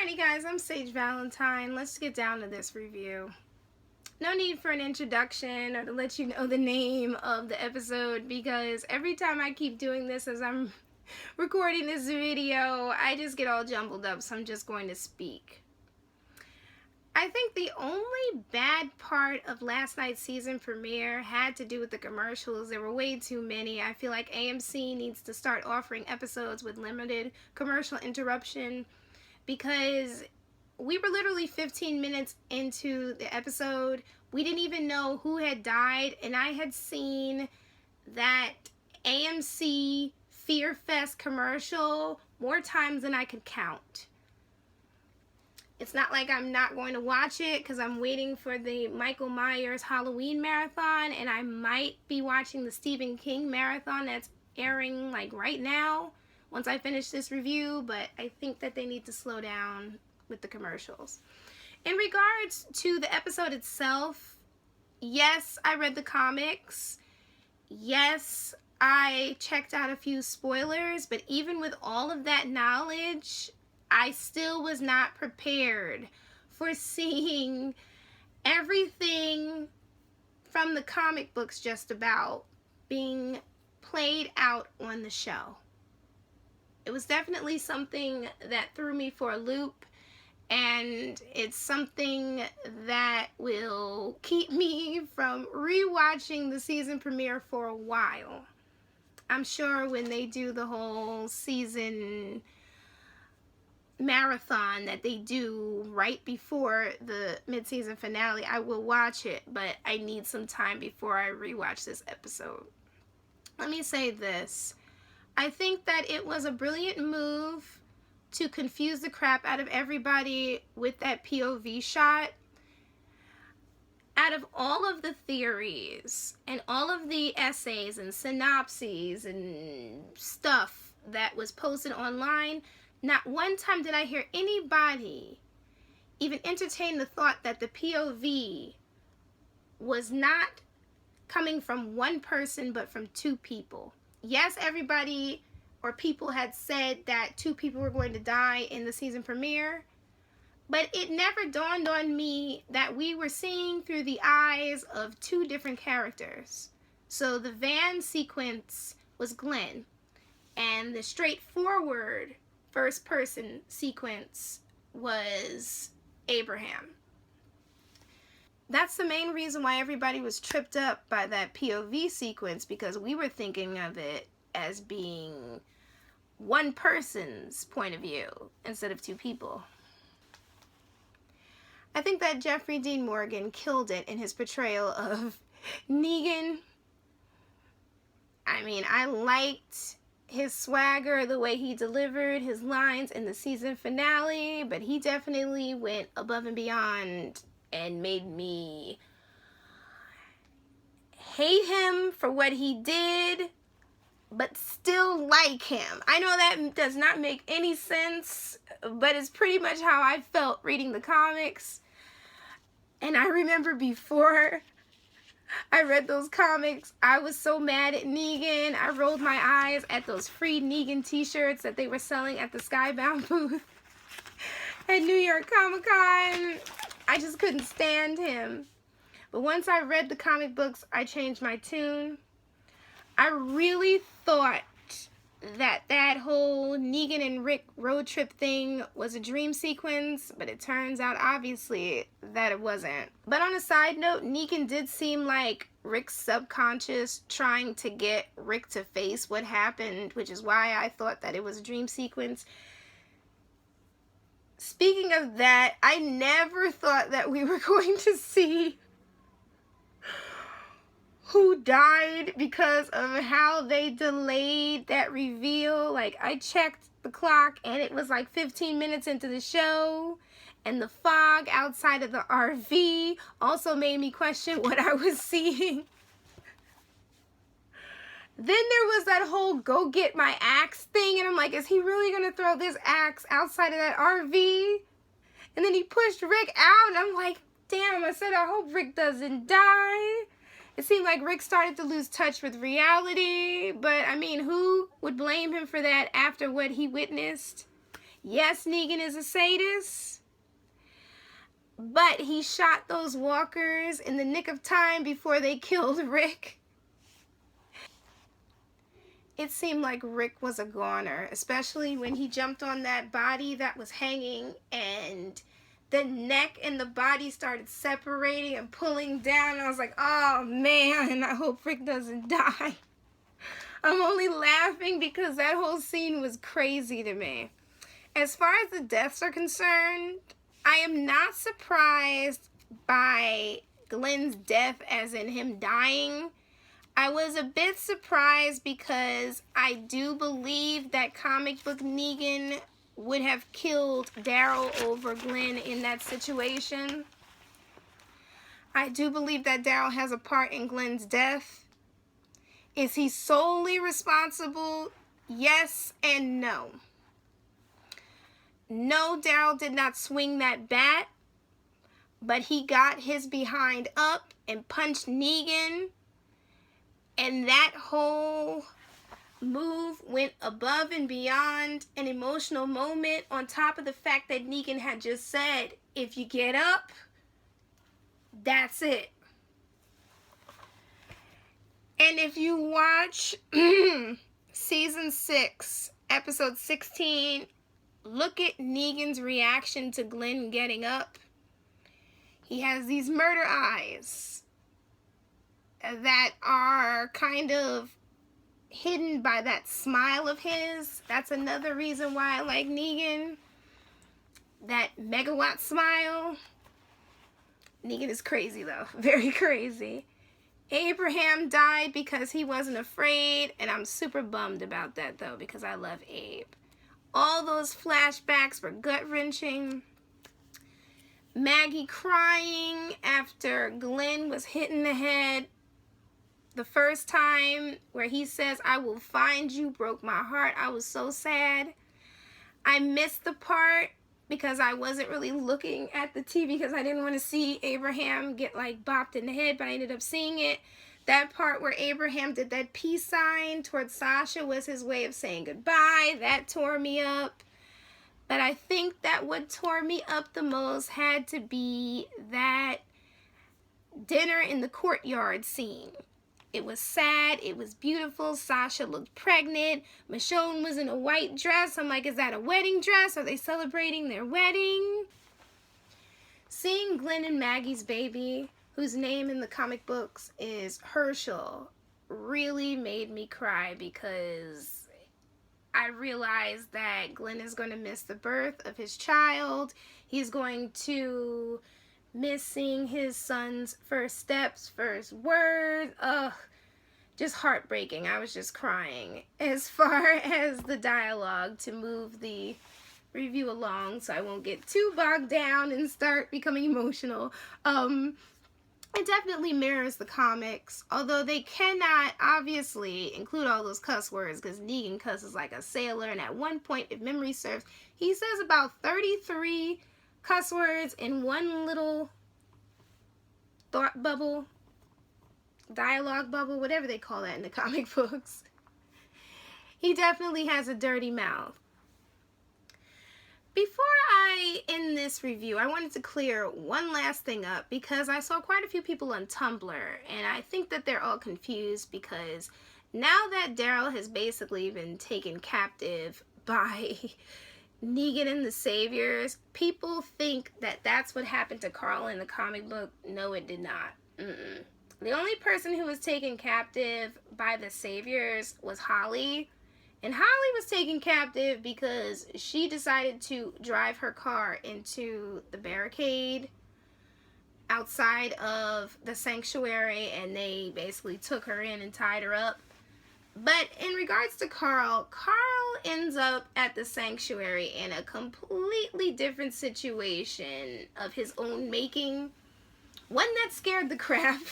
Alrighty guys, I'm Sage Valentine. Let's get down to this review. No need for an introduction or to let you know the name of the episode, because every time I keep doing this as I'm recording this video, I just get all jumbled up, so I'm just going to speak. I think the only bad part of last night's season premiere had to do with the commercials. There were way too many. I feel like AMC needs to start offering episodes with limited commercial interruption, because we were literally 15 minutes into the episode. We didn't even know who had died, and I had seen that AMC Fear Fest commercial more times than I could count. It's not like I'm not going to watch it, because I'm waiting for the Michael Myers Halloween marathon, and I might be watching the Stephen King marathon that's airing like right now once I finish this review, but I think that they need to slow down with the commercials. In regards to the episode itself, yes, I read the comics. Yes, I checked out a few spoilers, but even with all of that knowledge, I still was not prepared for seeing everything from the comic books just about being played out on the show. It was definitely something that threw me for a loop, and it's something that will keep me from rewatching the season premiere for a while. I'm sure when they do the whole season marathon that they do right before the mid-season finale, I will watch it, but I need some time before I rewatch this episode. Let me say this. I think that it was a brilliant move to confuse the crap out of everybody with that POV shot. Out of all of the theories and all of the essays and synopses and stuff that was posted online, not one time did I hear anybody even entertain the thought that the POV was not coming from one person but from two people. Yes, everybody or people had said that two people were going to die in the season premiere, but it never dawned on me that we were seeing through the eyes of two different characters. So the van sequence was Glenn, and the straightforward first person sequence was Abraham. That's the main reason why everybody was tripped up by that POV sequence, because we were thinking of it as being one person's point of view instead of two people. I think that Jeffrey Dean Morgan killed it in his portrayal of Negan. I mean, I liked his swagger, the way he delivered his lines in the season finale, but he definitely went above and beyond and made me hate him for what he did, but still like him. I know that does not make any sense, but it's pretty much how I felt reading the comics. And I remember before I read those comics, I was so mad at Negan. I rolled my eyes at those free Negan t-shirts that they were selling at the Skybound booth at New York Comic Con. I just couldn't stand him. But once I read the comic books, I changed my tune. I really thought that whole Negan and Rick road trip thing was a dream sequence, but it turns out obviously that it wasn't. But on a side note, Negan did seem like Rick's subconscious trying to get Rick to face what happened, which is why I thought that it was a dream sequence. Speaking of that, I never thought that we were going to see who died because of how they delayed that reveal. Like, I checked the clock and it was like 15 minutes into the show, and the fog outside of the RV also made me question what I was seeing. Then there was that whole go get my axe thing, and I'm like, is he really gonna throw this axe outside of that RV? And then he pushed Rick out, and I'm like, damn, I said I hope Rick doesn't die. It seemed like Rick started to lose touch with reality, but I mean, who would blame him for that after what he witnessed? Yes, Negan is a sadist, but he shot those walkers in the nick of time before they killed Rick. It seemed like Rick was a goner, especially when he jumped on that body that was hanging and the neck and the body started separating and pulling down. I was like, oh man, I hope Rick doesn't die. I'm only laughing because that whole scene was crazy to me. As far as the deaths are concerned, I am not surprised by Glenn's death, as in him dying. I was a bit surprised because I do believe that comic book Negan would have killed Daryl over Glenn in that situation. I do believe that Daryl has a part in Glenn's death. Is he solely responsible? Yes and no. No, Daryl did not swing that bat, but he got his behind up and punched Negan. And that whole move went above and beyond an emotional moment, on top of the fact that Negan had just said, if you get up, that's it. And if you watch season 6, episode 16, look at Negan's reaction to Glenn getting up. He has these murder eyes that are kind of hidden by that smile of his. That's another reason why I like Negan. That megawatt smile. Negan is crazy though. Very crazy. Abraham died because he wasn't afraid, and I'm super bummed about that though because I love Abe. All those flashbacks were gut-wrenching. Maggie crying after Glenn was hit in the head the first time, where he says, I will find you, broke my heart. I was so sad. I missed the part because I wasn't really looking at the TV because I didn't want to see Abraham get like bopped in the head, but I ended up seeing it. That part where Abraham did that peace sign towards Sasha was his way of saying goodbye. That tore me up. But I think that what tore me up the most had to be that dinner in the courtyard scene. It was sad. It was beautiful. Sasha looked pregnant. Michonne was in a white dress. I'm like, is that a wedding dress? Are they celebrating their wedding? Seeing Glenn and Maggie's baby, whose name in the comic books is Herschel, really made me cry because I realized that Glenn is going to miss the birth of his child. He's going to missing his son's first steps, first words. Ugh, just heartbreaking. I was just crying. As far as the dialogue, to move the review along so I won't get too bogged down and start becoming emotional, it definitely mirrors the comics, although they cannot obviously include all those cuss words because Negan cusses like a sailor, and at one point, if memory serves, he says about 33 cuss words in one little thought bubble, dialogue bubble, whatever they call that in the comic books. He definitely has a dirty mouth. Before I end this review, I wanted to clear one last thing up because I saw quite a few people on Tumblr, and I think that they're all confused because now that Daryl has basically been taken captive by Negan and the Saviors, people think that that's what happened to Carl in the comic book. No, it did not. The only person who was taken captive by the Saviors was Holly. And Holly was taken captive because she decided to drive her car into the barricade outside of the sanctuary, and they basically took her in and tied her up. But in regards to Carl, Carl ends up at the sanctuary in a completely different situation of his own making. One that scared the crap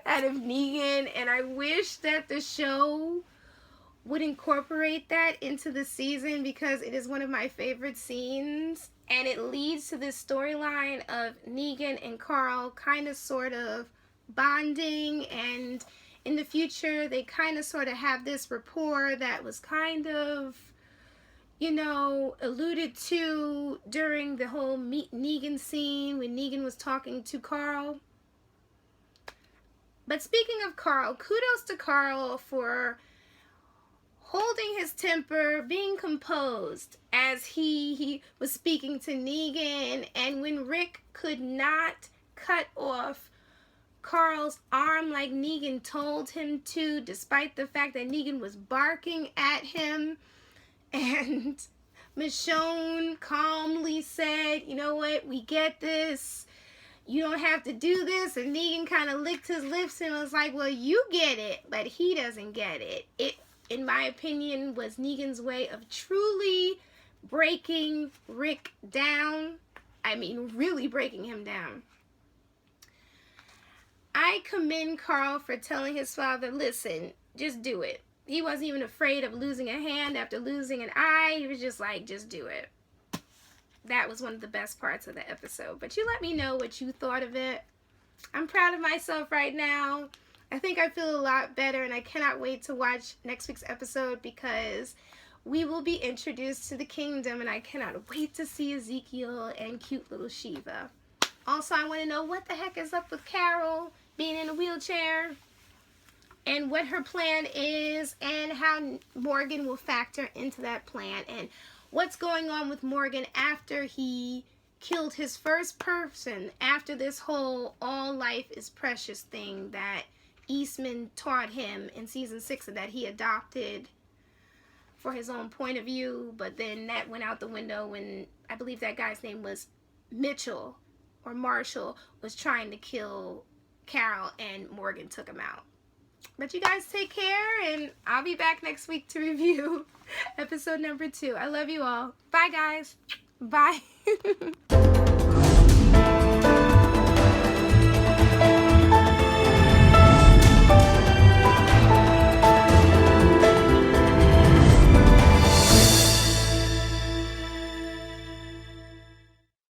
out of Negan, and I wish that the show would incorporate that into the season because it is one of my favorite scenes, and it leads to this storyline of Negan and Carl kind of sort of bonding, and in the future they kind of sort of have this rapport that was kind of you know, alluded to during the whole Meet Negan scene when Negan was talking to Carl. But speaking of Carl, kudos to Carl for holding his temper, being composed as he was speaking to Negan, and when Rick could not cut off Carl's arm like Negan told him to, despite the fact that Negan was barking at him, and Michonne calmly said, you know what, we get this. You don't have to do this. And Negan kind of licked his lips and was like, well, you get it, but he doesn't get it. It, in my opinion, was Negan's way of truly breaking Rick down. I mean, really breaking him down. I commend Carl for telling his father, listen, just do it. He wasn't even afraid of losing a hand after losing an eye. He was just like, just do it. That was one of the best parts of the episode. But you let me know what you thought of it. I'm proud of myself right now. I think I feel a lot better, and I cannot wait to watch next week's episode because we will be introduced to the kingdom, and I cannot wait to see Ezekiel and cute little Shiva. Also, I want to know what the heck is up with Carol being in a wheelchair and what her plan is and how Morgan will factor into that plan and what's going on with Morgan after he killed his first person, after this whole all life is precious thing that Eastman taught him in season 6 that he adopted for his own point of view, but then that went out the window when I believe that guy's name was Mitchell or Marshall was trying to kill Carol and Morgan took him out. But you guys take care, and I'll be back next week to review episode number 2. I love you all. Bye, guys. Bye.